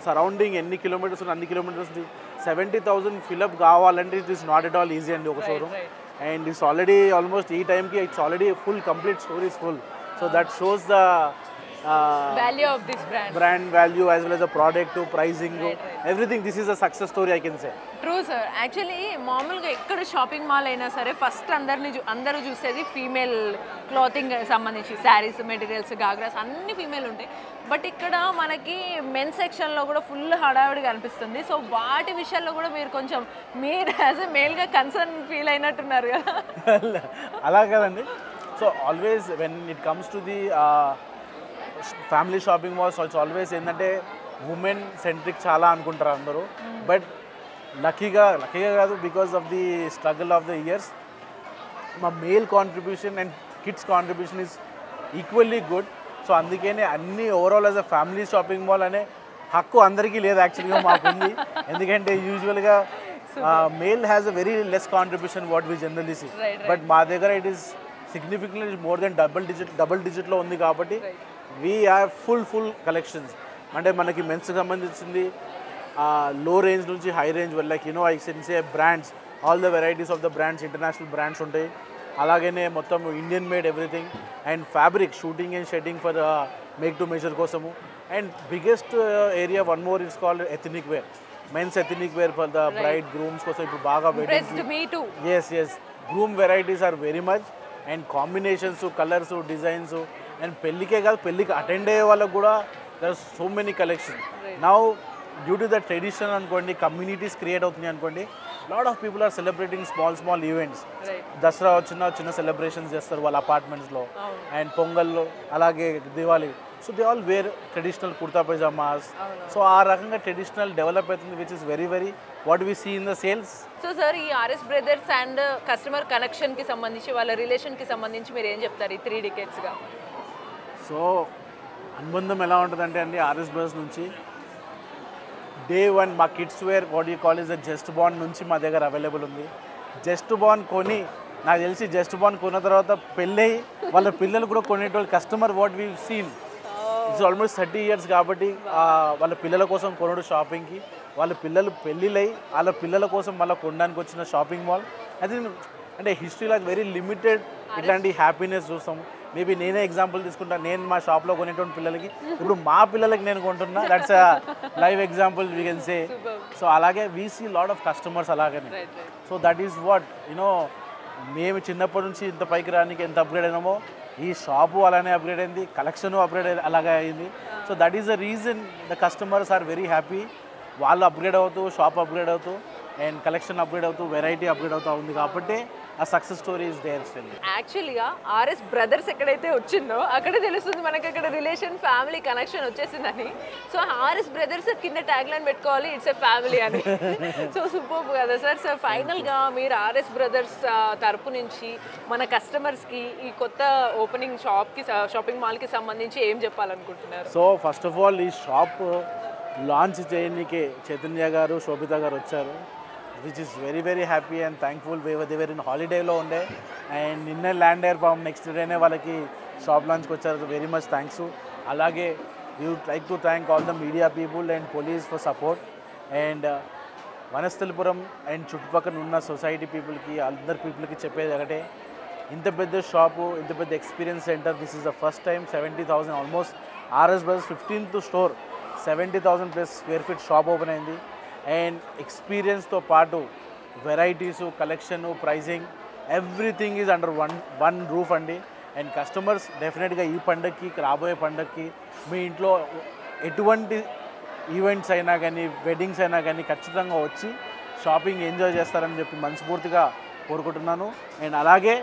సరౌండింగ్ ఎన్ని కిలోమీటర్స్ అన్ని కిలోమీటర్స్ 70,000 ఫిల్అప్ కావాలంటే it is not at all easy అండి ఒక showroom. And it's already almost ఈ టైంకి it's already full complete store is full. So that shows the value of this brand value as well as the product, pricing, everything. This is a success story, I can say. True sir. Actually మామూలుగా ఎక్కడ shopping mall అయినా సరే first అందరూ చూసేది female clothing సంబంధించి saris, materials, ghagras అన్ని female ఉంటాయి. But ఇక్కడ మనకి మెన్ సెక్షన్లో కూడా ఫుల్ హడావిడిగా అనిపిస్తుంది. సో వాటి విషయాల్లో కూడా మీరు కొంచెం మీరు యాజ్ ఎ మేల్గా కన్సర్న్ ఫీల్ అయినట్టున్నారు కదా? అలా కదండి. So always when it comes to the family shopping malls it's always ఏంటంటే ఉమెన్ సెంట్రిక్ చాలా అనుకుంటారు అందరూ. బట్ లక్కీగా కాదు, because of the struggle of the years మా male contribution and kids contribution is equally good. So అందుకనే అన్ని overall as a family shopping mall అనే హక్కు అందరికీ లేదు, యాక్చువల్గా మాకుంది. ఎందుకంటే యూజువల్గా male has a very less contribution what we generally see. But మా దగ్గర it is significantly more than double డిజిట్లో ఉంది కాబట్టి వీ హ్యావ్ ఫుల్ కలెక్షన్స్. అంటే మనకి మెన్స్కి సంబంధించింది లో రేంజ్ నుంచి high range like I can say brands, all the varieties of the brands, international brands ఉంటాయి. అలాగనే మొత్తం Indian made everything and fabric suiting and shirting for make to measure కోసము. And biggest area one more it's called ethnic wear, men's ethnic wear for the bride grooms కోసం ఇప్పుడు బాగా wedding. As groom varieties are very much. And combinations, colours, designs, and పెళ్ళికే కాదు పెళ్ళికి attend అయ్యే వాళ్ళకు కూడా there are so many collections. Now due to the tradition అనుకోండి, కమ్యూనిటీస్ క్రియేట్ అవుతున్నాయి అనుకోండి, lot of people are celebrating small events. Dussehra చిన్న సెలబ్రేషన్స్ చేస్తారు వాళ్ళ అపార్ట్మెంట్స్లో, అండ్ పొంగల్లో, అలాగే Diwali. So they all wear traditional kurta pyjamas. So ఆ రకంగా ట్రెడిషనల్ డెవలప్ అవుతుంది, which is very very what we see in the sales. So sir, ఈ ఆర్ఎస్ బ్రదర్స్ అండ్ కస్టమర్ కనెక్షన్కి సంబంధించి, వాళ్ళ రిలేషన్కి సంబంధించి మీరు ఏం చెప్తారు ఈ 3 decadesగా? సో అనుబంధం ఎలా ఉంటుందంటే అండి, ఆర్ఎస్ బ్రదర్స్ నుంచి డే 1 మా kids wear what you call is the just band నుంచి మా దగ్గర అవైలబుల్ ఉంది. జస్ట్ బాండ్ కొని, నాకు తెలిసి జస్ట్ బాండ్ కొన్న తర్వాత పెళ్ళి వాళ్ళ పిల్లలు కూడా కొనేటోళ్ళు customer what we seen it's almost 30 years కాబట్టి వాళ్ళ పిల్లల కోసం కొనడు షాపింగ్కి, వాళ్ళ పిల్లలు పెళ్ళిళ్ళై వాళ్ళ పిల్లల కోసం మళ్ళీ కొనడానికి వచ్చిన షాపింగ్ మాల్. అది అంటే హిస్టరీలో వెరీ లిమిటెడ్ ఇట్లాంటి హ్యాపీనెస్ చూస్తాం. మేబీ నేనే ఎగ్జాంపుల్ తీసుకుంటాను, నేను మా షాప్లో కొనేటువంటి పిల్లలకి ఇప్పుడు మా పిల్లలకి నేను కొంటున్నా, that's live example we can say. So అలాగే we see lot of customers అలాగనే. So that is what you know, మేము చిన్నప్పటి నుంచి ఇంత పైకి రానికి ఎంత అప్గ్రేడ్ అయినామో ఈ షాపు అలానే అప్గ్రేడ్ అయింది, కలెక్షన్ అప్గ్రేడ్ అలాగే అయింది. So that is the reason the customers are very happy. వాళ్ళు అప్గ్రేడ్ అవుతూ, షాప్ అప్గ్రేడ్ అవుతూ, అండ్ కలెక్షన్ అప్గ్రేడ్ అవుతూ, వెరైటీ అప్గ్రేడ్ అవుతూ ఉంది కాబట్టి ఆ success story is there still. యాక్చువల్గా ఆర్ఎస్ బ్రదర్స్ ఎక్కడైతే వచ్చిందో అక్కడే తెలుస్తుంది మనకి అక్కడ రిలేషన్, ఫ్యామిలీ కనెక్షన్ వచ్చేసిందని. సో ఆర్ఎస్ బ్రదర్స్ కింద ట్యాగ్ లైన్ పెట్టుకోవాలి, ఇట్స్ ఎ ఫ్యామిలీ అని. సో సూపర్ కదా సార్. సో ఫైనల్గా మీరు ఆర్ఎస్ బ్రదర్స్ తరపు నుంచి మన కస్టమర్స్కి ఈ కొత్త ఓపెనింగ్ షాపింగ్ మాల్కి సంబంధించి ఏం చెప్పాలనుకుంటున్నారు? సో ఫస్ట్ ఆఫ్ ఆల్ ఈ షాప్ లాంచ్ చేయడానికి చైతన్య గారు, శోభిత గారు వచ్చారు, which is very very happy and thankful. They were in హాలిడేలో ఉండే అండ్ నిన్నే ల్యాండ్ అయ్యారు పాపం, నెక్స్ట్ డేనే వాళ్ళకి షాప్ లాంచ్కి వచ్చారు. Very much thanks. అలాగే we would like to thank all the media people and police for support. And Vanasthalipuram and చుట్టుపక్కల ఉన్న సొసైటీ పీపుల్కి, అందరి పీపుల్కి చెప్పేది ఒకటే, ఇంత పెద్ద షాపు, ఇంత పెద్ద experience center, this is the first time 70,000 almost RS Brothers 15th store 70,000+ square feet shop open అయింది. అండ్ ఎక్స్పీరియన్స్తో పాటు varieties, collection, pricing, everything is under one roof అండి. అండ్ కస్టమర్స్ డెఫినెట్గా ఈ పండగకి, రాబోయే పండగకి మీ ఇంట్లో ఎటువంటి ఈవెంట్స్ అయినా కానీ, వెడ్డింగ్స్ అయినా కానీ ఖచ్చితంగా వచ్చి షాపింగ్ ఎంజాయ్ చేస్తారని చెప్పి మనస్ఫూర్తిగా కోరుకుంటున్నాను. అండ్ అలాగే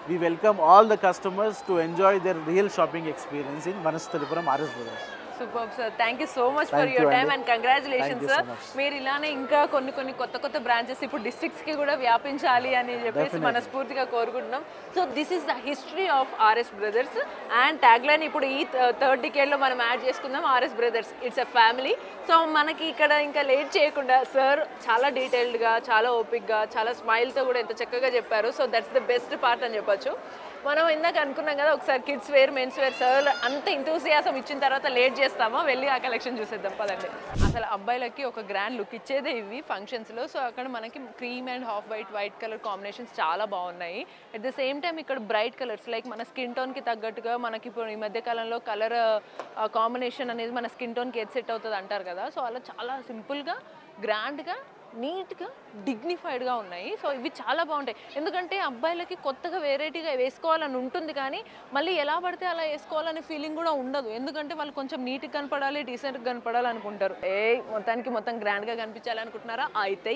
we welcome all the customers to enjoy their real shopping experience in Vanasthalipuram RS Brothers. Super sir, thank you so much for your time and congratulations sir. మీరు ఇలానే ఇంకా కొన్ని కొత్త బ్రాంచెస్ ఇప్పుడు డిస్ట్రిక్ట్స్కి కూడా వ్యాపించాలి అని చెప్పేసి మనస్ఫూర్తిగా కోరుకుంటున్నాం. So this is the history of RS Brothers and tag line ఇప్పుడు ఈ 3rd decade మనం యాడ్ చేసుకుందాం, RS brothers it's a family. So మనకి ఇక్కడ ఇంకా లేట్ చేయకుండా సార్ చాలా డీటెయిల్డ్గా, చాలా ఓపిక్గా, చాలా స్మైల్తో కూడా ఎంత చక్కగా చెప్పారు. So that's the best part అని చెప్పొచ్చు. మనం ఇందాక అనుకున్నాం కదా ఒకసారి kids wear, men's wear, sir అంత ఇంతూసియాసం ఇచ్చిన తర్వాత లేట్ చేస్తామా, వెళ్ళి ఆ కలెక్షన్ చూసేద్దాం పదండి. అసలు అబ్బాయిలకి ఒక గ్రాండ్ లుక్ ఇచ్చేదే ఇవి ఫంక్షన్స్లో. సో అక్కడ మనకి cream and half white colour combinations చాలా బాగున్నాయి. అట్ ద సేమ్ టైం ఇక్కడ బ్రైట్ కలర్స్ లైక్ మన స్కిన్ టోన్కి తగ్గట్టుగా మనకి ఇప్పుడు ఈ మధ్యకాలంలో కలర్ కాంబినేషన్ అనేది మన స్కిన్ టోన్కి ఏది సెట్ అవుతుంది అంటారు కదా. సో అలా చాలా సింపుల్గా, గ్రాండ్గా, నీట్గా, డిగ్నిఫైడ్గా ఉన్నాయి. సో ఇవి చాలా బాగుంటాయి. ఎందుకంటే అబ్బాయిలకి కొత్తగా వెరైటీగా వేసుకోవాలని ఉంటుంది, కానీ మళ్ళీ ఎలా పడితే అలా వేసుకోవాలనే ఫీలింగ్ కూడా ఉండదు. ఎందుకంటే వాళ్ళు కొంచెం నీట్గా కనపడాలి, డీసెంట్గా కనపడాలి అనుకుంటారు. మొత్తం గ్రాండ్గా కనిపించాలి అనుకుంటున్నారా, అయితే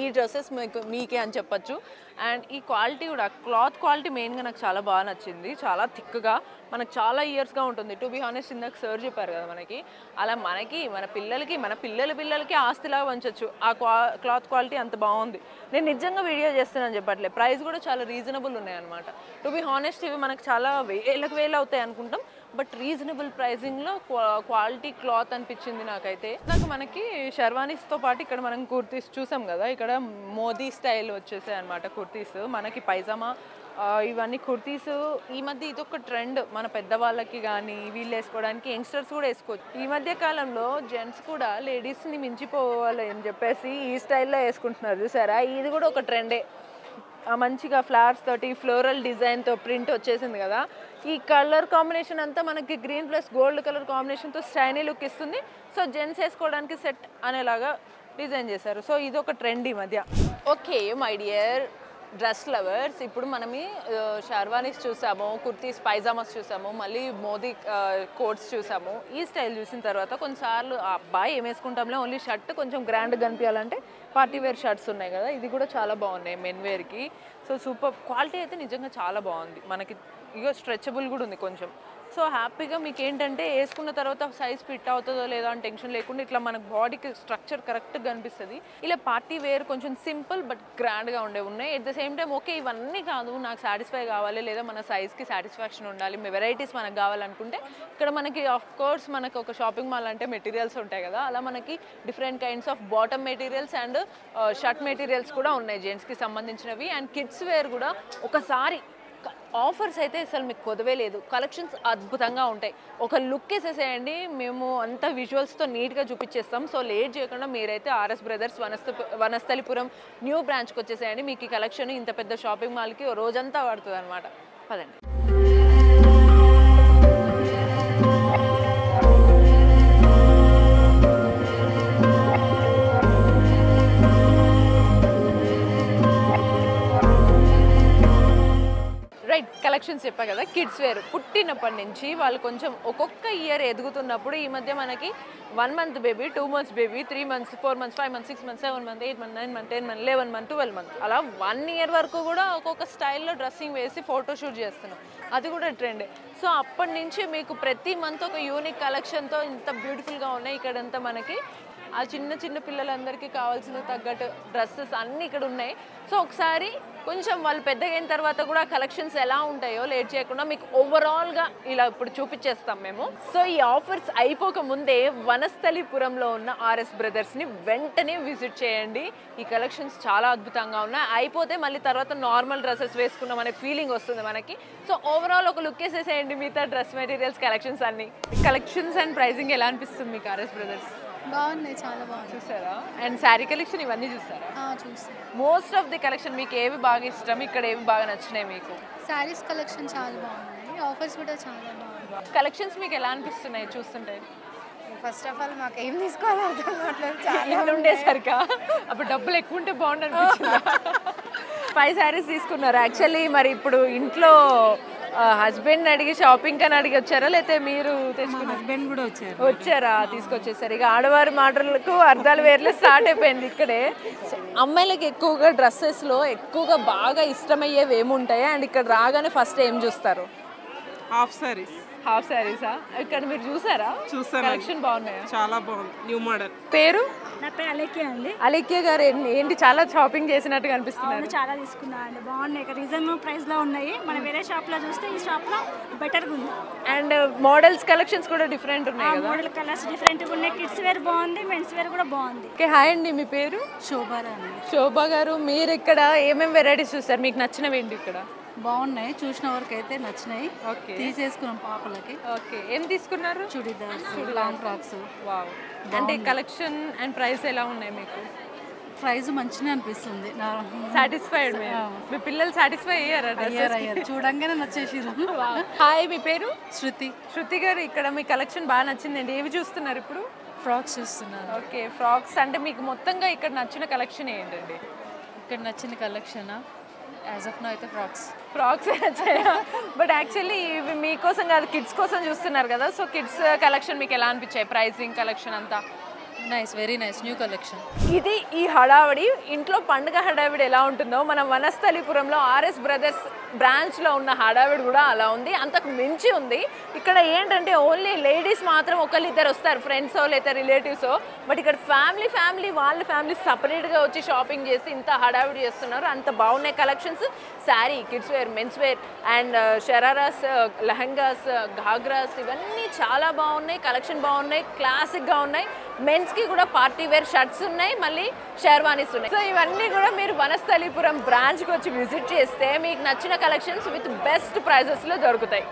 ఈ డ్రెస్సెస్ మీకే అని చెప్పచ్చు. అండ్ ఈ క్వాలిటీ కూడా, క్లాత్ క్వాలిటీ మెయిన్గా నాకు చాలా బాగా నచ్చింది. చాలా థిక్గా, మనకు చాలా ఇయర్స్గా ఉంటుంది. టు బి హానెస్ట్, ఇందాక సార్ చెప్పారు కదా మనకి, అలా మనకి మన పిల్లలకి, మన పిల్లలకి ఆస్తిలాగా వంచచ్చు. ఆ క్లాత్ క్వాలిటీ అంత బాగుంది. నేను నిజంగా వీడియో చేస్తున్నాను చెప్పట్లే. ప్రైస్ కూడా చాలా రీజనబుల్ ఉన్నాయన్నమాట. టు బి హానెస్ట్, ఇవి మనకు చాలా వేలు అవుతాయి అనుకుంటాం, బట్ రీజనబుల్ ప్రైజింగ్లో క్వాలిటీ క్లాత్ అనిపించింది నాకైతే. నాకు మనకి షర్వానీస్తో పాటు ఇక్కడ మనం కుర్తీస్ చూసాం కదా, ఇక్కడ మోదీ స్టైల్ వచ్చేసాయి అనమాట కుర్తీస్. మనకి పైజామా ఇవన్నీ కుర్తీస్ ఈ మధ్య ఇదొక ట్రెండ్, మన పెద్దవాళ్ళకి కానీ వీళ్ళు వేసుకోవడానికి, యంగ్స్టర్స్ కూడా వేసుకోవచ్చు. ఈ మధ్య కాలంలో జెంట్స్ కూడా లేడీస్ని మించిపోవాలి అని చెప్పేసి ఈ స్టైల్లో వేసుకుంటున్నారు చూసారా. ఇది కూడా ఒక ట్రెండే. మంచిగా ఫ్లవర్స్ తోటి, ఫ్లోరల్ డిజైన్తో ప్రింట్ వచ్చేసింది కదా. ఈ కలర్ కాంబినేషన్ అంతా మనకి గ్రీన్ ప్లస్ గోల్డ్ కలర్ కాంబినేషన్తో షైనీ లుక్ ఇస్తుంది. సో జెంట్స్ వేసుకోవడానికి సెట్ అనేలాగా డిజైన్ చేశారు. సో ఇది ఒక ట్రెండ్ ఈ మధ్య. Okay my dear dress lovers, ఇప్పుడు మనం షర్వానీస్ చూసాము, కుర్తీస్, పైజామాస్ చూసాము, మళ్ళీ మోదీ కోట్స్ చూసాము. ఈ స్టైల్ చూసిన తర్వాత కొన్నిసార్లు ఆ అబ్బాయి ఏం వేసుకుంటాంలే, ఓన్లీ షర్ట్ కొంచెం గ్రాండ్గా కనిపించాలంటే పార్టీ వేర్ షర్ట్స్ ఉన్నాయి కదా, ఇది కూడా చాలా బాగున్నాయి మెన్ వేర్కి. సో సూపర్ క్వాలిటీ అయితే నిజంగా చాలా బాగుంది. మనకి ఇగో స్ట్రెచబుల్ కూడా ఉంది కొంచెం. సో హ్యాపీగా మీకు ఏంటంటే వేసుకున్న తర్వాత సైజ్ ఫిట్ అవుతుందో లేదో అని టెన్షన్ లేకుండా ఇట్లా మనకు బాడీకి స్ట్రక్చర్ కరెక్ట్గా కనిపిస్తుంది. ఇలా పార్టీ వేర్ కొంచెం సింపుల్ బట్ గ్రాండ్గా ఉన్నాయి. At the same time okay ఇవన్నీ కాదు నాకు సాటిస్ఫై కావాలి లేదా మన సైజ్కి సాటిస్ఫాక్షన్ ఉండాలి, వెరైటీస్ మనకు కావాలనుకుంటే ఇక్కడ మనకి ఆఫ్ కోర్స్ మనకు ఒక షాపింగ్ మాల్ అంటే మెటీరియల్స్ ఉంటాయి కదా, అలా మనకి different kinds of bottom materials and shirt materials కూడా ఉన్నాయి జెంట్స్కి సంబంధించినవి. అండ్ కిడ్స్ వేర్ కూడా ఒకసారి ఆఫర్స్ అయితే అసలు మీకు కొదవే లేదు. కలెక్షన్స్ అద్భుతంగా ఉంటాయి. ఒక లుక్ వేసేసేయండి, మేము అంత విజువల్స్తో నీట్గా చూపించేస్తాం. సో లేట్ చేయకుండా మీరైతే ఆర్ఎస్ బ్రదర్స్ వనస్థలిపురం న్యూ బ్రాంచ్కి వచ్చేసేయండి. మీకు ఈ కలెక్షన్ ఇంత పెద్ద షాపింగ్ మాల్కి రోజంతా పడుతుంది అనమాట. పదండి. రైట్, కలెక్షన్స్ చెప్పా కదా. కిడ్స్ వేర్ పుట్టినప్పటి నుంచి వాళ్ళు కొంచెం ఒక్కొక్క ఇయర్ ఎదుగుతున్నప్పుడు ఈ మధ్య మనకి 1 month baby, 2 months baby, 3 months, 4 months, 5 months, 6 months, 7 months, 8 months, 9 months, 10 months, 11 months, 12 months అలా 1 year వరకు కూడా ఒక్కొక్క స్టైల్లో డ్రెస్సింగ్ వేసి ఫోటోషూట్ చేస్తున్నాం. అది కూడా ట్రెండ్. సో అప్పటి నుంచి మీకు ప్రతి మంత్ ఒక యూనిక్ కలెక్షన్తో ఇంత బ్యూటిఫుల్గా ఉన్నాయి. ఇక్కడంతా మనకి ఆ చిన్న చిన్న పిల్లలందరికీ కావాల్సిన తగ్గట్టు డ్రెస్సెస్ అన్నీ ఇక్కడ ఉన్నాయి. సో ఒకసారి కొంచెం వాళ్ళు పెద్దగా అయిన తర్వాత కూడా కలెక్షన్స్ ఎలా ఉంటాయో లేట్ చేయకుండా మీకు ఓవరాల్గా ఇలా ఇప్పుడు చూపించేస్తాం మేము. సో ఈ ఆఫర్స్ అయిపోక ముందే వనస్థలిపురంలో ఉన్న ఆర్ఎస్ బ్రదర్స్ని వెంటనే విజిట్ చేయండి. ఈ కలెక్షన్స్ చాలా అద్భుతంగా ఉన్నాయి. అయిపోతే మళ్ళీ తర్వాత నార్మల్ డ్రెస్సెస్ వేసుకున్నాం అనే ఫీలింగ్ వస్తుంది మనకి. సో ఓవరాల్ ఒక లుక్ వేసేసేయండి మిగతా డ్రెస్ మెటీరియల్స్ కలెక్షన్స్ అన్ని. కలెక్షన్స్ అండ్ ప్రైజింగ్ ఎలా అనిపిస్తుంది మీకు ఆర్ఎస్ బ్రదర్స్? బాగున్నాయి, చాలా బాగుంది. చూసారా? అండ్ శారీ కలెక్షన్ ఇవన్నీ చూసారా? చూసాను. మోస్ట్ ఆఫ్ ది కలెక్షన్ మీకు ఏవి బాగా ఇష్టం, ఇక్కడ ఏవి బాగా నచ్చినాయి మీకు? శారీస్ కలెక్షన్ చాలా బాగున్నాయి, ఆఫర్స్ కూడా చాలా బాగున్నాయి. కలెక్షన్స్ మీకు ఎలా అనిపిస్తున్నాయి చూస్తుంటే? ఫస్ట్ ఆఫ్ ఆల్ మాకు ఏం తీసుకోవాలి అర్థం కావట్లేదు. ఇల్లు ఉండేసరికా అప్పుడు డబ్బులు ఎక్కువ ఉంటే బాగుండు అనిపించింది. 5 శారీస్ తీసుకున్నారు యాక్చువల్లీ. మరి ఇప్పుడు ఇంట్లో హస్బెండ్ అడిగి షాపింగ్ అని అడిగి వచ్చారా లేకపోతే మీరు తెచ్చుకున్నారు? హస్బెండ్ కూడా వచ్చారా? తీసుకొచ్చేసారు. ఇక ఆడవారి మాటలకు అర్థాలు వేర్లే స్టార్ట్ అయిపోయింది ఇక్కడే. అమ్మాయిలకి ఎక్కువగా డ్రెస్సెస్లో ఎక్కువగా బాగా ఇష్టమయ్యేవి ఏముంటాయి అండ్ ఇక్కడ రాగానే ఫస్ట్ ఏం చూస్తారు? హాఫ్ సారీస్. హాఫ్ శారీసా? ఇక్కడ మీరు చూసారా? చూసాను. కలెక్షన్ బాగున్నాయా? చాలా బాగుంది, న్యూ మోడల్. పేరు? నా పేరు అలేఖ్య అండి. అలేఖ్య గారు ఏంటి చాలా షాపింగ్ చేసినట్టుగా అనిపిస్తున్నారు? చాలా తీసుకున్నా అండి, బాగున్నాయి. ఇక్కడ రీజనబుల్ ప్రైస్లో ఉన్నాయి. మనం వేరే షాప్లో చూస్తే ఈ షాప్లో బెటర్గా ఉంది. అండ్ మోడల్స్ కలెక్షన్స్ కూడా డిఫరెంట్ ఉన్నాయి కదా? మోడల్ కలర్స్ డిఫరెంట్గా ఉన్నాయి. కిడ్స్ వేర్ బాగుంది, మెన్స్ వేర్ కూడా బాగుంది. ఓకే, హాయ్ అండి, మీ పేరు? శోభారాణి. శోభా గారు, మీరు ఇక్కడ ఏమేమి వెరైటీస్ చూస్తారు? మీకు నచ్చినవి ఏంటి ఇక్కడ? బాగున్నాయి, చూసిన వరకు అయితే నచ్చినాయి. ఓకే, తీసేసుకున్నాం పాపలకి. ఓకే, ఏం తీసుకున్నారు? Churidars, long frocks. వావ్. అంటే కలెక్షన్ అండ్ ప్రైస్ ఎలా ఉన్నాయి మీకు? ప్రైస్ మంచిగా అనిపిస్తుంది. సాటిస్ఫైడ్? మీ పిల్లలు సాటిస్ఫై అయ్యారా? చూడంగానే నచ్చేసిరు. హాయ్, మీ పేరు? శృతి. శృతి గారు, ఇక్కడ మీ కలెక్షన్ బాగా నచ్చిందండి. ఏవి చూస్తున్నారు ఇప్పుడు? ఫ్రాక్స్ చూస్తున్నాను. Okay, frocks. అంటే మీకు మొత్తంగా ఇక్కడ నచ్చిన కలెక్షన్ ఏంటండి? ఇక్కడ నచ్చిన కలెక్షన్ యాజ్ ఆఫ్ నో అయితే ఫ్రాక్స్ నచ్చాయా? బట్ యాక్చువల్లీ ఇవి మీకోసం కాదు, కిడ్స్ కోసం చూస్తున్నారు కదా. సో కిడ్స్ కలెక్షన్ మీకు ఎలా అనిపించాయి? ప్రైసింగ్ కలెక్షన్ అంతా nice, very nice, new collection. ఇది ఈ హడావిడి. ఇంట్లో పండుగ హడావిడి ఎలా ఉంటుందో మన వనస్థలిపురంలో ఆర్ఎస్ బ్రదర్స్ బ్రాంచ్లో ఉన్న హడావిడి కూడా అలా ఉంది, అంతకు మించి ఉంది. ఇక్కడ ఏంటంటే ఓన్లీ లేడీస్ మాత్రం ఒకళ్ళిద్దరు వస్తారు, ఫ్రెండ్సో లేదా రిలేటివ్సో. బట్ ఇక్కడ ఫ్యామిలీ వాళ్ళ ఫ్యామిలీ సపరేట్గా వచ్చి షాపింగ్ చేసి ఇంత హడావిడి చేస్తున్నారు. అంత బాగున్నాయి కలెక్షన్స్. Sari, kids wear, men's wear and shararas, lehengas, ghagras ఇవన్నీ చాలా బాగున్నాయి. కలెక్షన్ బాగున్నాయి, క్లాసిక్గా ఉన్నాయి. మెన్స్కి కూడా పార్టీ వేర్ షర్ట్స్ ఉన్నాయి, మళ్ళీ షెర్వానీస్ ఉన్నాయి. సో ఇవన్నీ కూడా మీరు వనస్థలిపురం బ్రాంచ్కి వచ్చి విజిట్ చేస్తే మీకు నచ్చిన కలెక్షన్స్ విత్ బెస్ట్ ప్రైజెస్లో దొరుకుతాయి.